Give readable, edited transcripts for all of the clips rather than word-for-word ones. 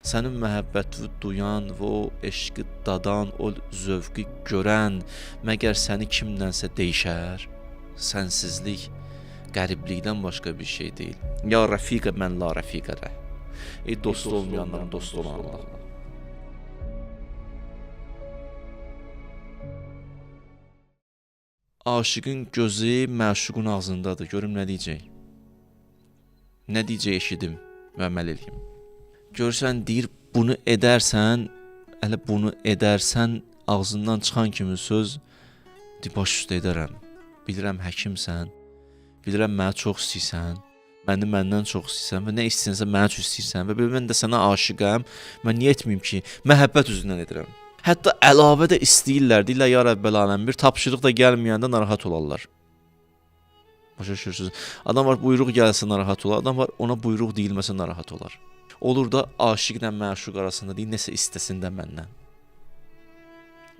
Sənin məhəbbəti duyan və o eşqi dadan, o zövqü görən, məgər səni kimdənsə deyişər? Sənsizlik qəriblikdən başqa bir şey deyil. Ya rəfiqə mən la rəfiqərə. Ey dost olmayanların dostu olan Allah. Aşıqın gözü məşuqun ağzındadır. Görüm nə deyəcək? Nə deyəcək eşidim və əməl eləyim. Görsən deyir, bunu edərsən, elə bunu edərsən, ağzından çıxan kimi söz, baş üstə edərəm. Bilirəm həkimsən, bilirəm məni çox istəyirsən, məni məndən çox istəyirsən və nə istəyirsən məni çox istəyirsən və mən də sənə aşiqəm, mən niyə etməyim ki, məhəbbət üzündən edirəm. Hətta əlavə də istəyirlər, deyirlər ya Rəbbəl aləmin, bir tapşırıq da gəlməyəndə narahat olarlar. Başa düşürsünüz? Adam var buyruq gəlsə narahat olar, adam var ona buyruq deyilməsə narahat olar. Olur da aşiqlə məşuq arasında deyil, nəsə istəsin də məndən.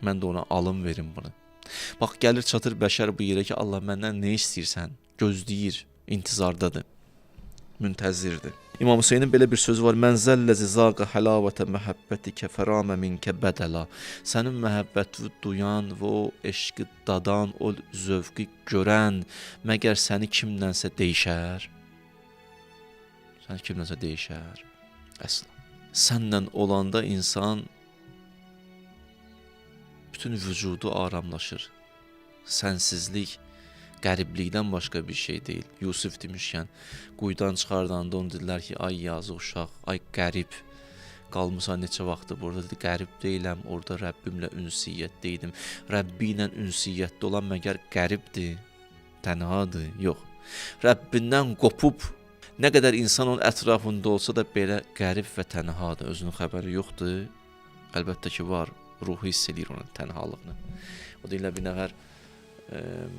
Mən də ona alım verim bunu. Bax, gəlir çatır bəşər bu yerə ki, Allah məndən nə istəyirsən? Gözləyir, intizardadır, müntəzirdir. İmam Hüseynin belə bir sözü var. Mən zəlləzi zaqa həlavətə məhəbbətikə fəramə minkə bədəla. Sənin məhəbbəti duyan və o eşqi dadan, o zövqü görən, məgər səni kimdənsə deyişər? Səni kimdənsə deyişər? Əsla. Sənlə olanda insan bütün vücudu aramlaşır. Sənsizlik qəriblikdən başqa bir şey deyil. Yusuf demişkən, quyudan çıxardanda onu dedilər ki, ay yazıq uşaq, ay qərib, qalmısan neçə vaxtı burada, dedi, qərib deyiləm, orada Rəbbimlə ünsiyyətdəydim. Rəbbi ilə ünsiyyətdə olan məgər qəribdir, tənhadır, yox. Rəbbindən qopub, nə qədər insan onun ətrafında olsa da belə qərib və tənhadır, özünün xəbəri yoxdur. Əlbəttə ki, var, ruhu hiss edir onun tənhalığını. O deyirlər, bir nəfər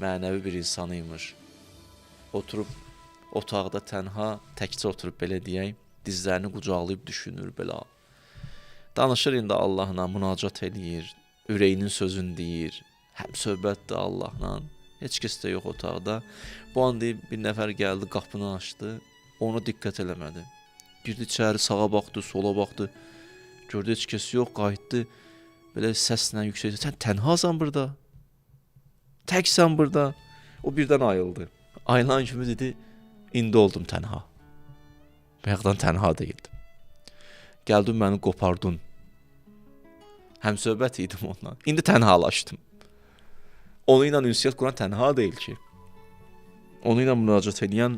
mənəvi bir insanıymış. Oturub otaqda tənha, təkcə oturub belə deyək, dizlərini qucaqlayıb düşünür belə. Danışır indi Allahla, münacat eləyir, ürəyinin sözünü deyir, həm söhbətdir Allahla, heç kəs də yox otaqda. Bu an deyib, bir nəfər gəldi, qapını açdı, ona diqqət eləmədi. Girdi içəri, sağa baxdı, sola baxdı, gördü heç kəs yox, qayıtdı, belə səslə yüksək, sən tənhasan burada? Təksən burada. O birdən ayıldı. Ayılan kimi dedi, indi oldum tənha. Bayaqdan tənha deyildim. Gəldin məni qopardın. Həm söhbət idim ondan. İndi tənhalaşdım. Onu ilə ünsiyyət quran tənha deyil ki. Onu ilə müraciət edən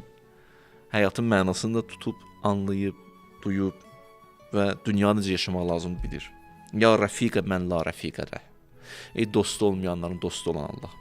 həyatın mənasını da tutub, anlayıb, duyub və dünya necə yaşamaq lazım bilir. Ya rəfiqə mən la rəfiqərə. Ey dostu olmayanların dostu olan Allah.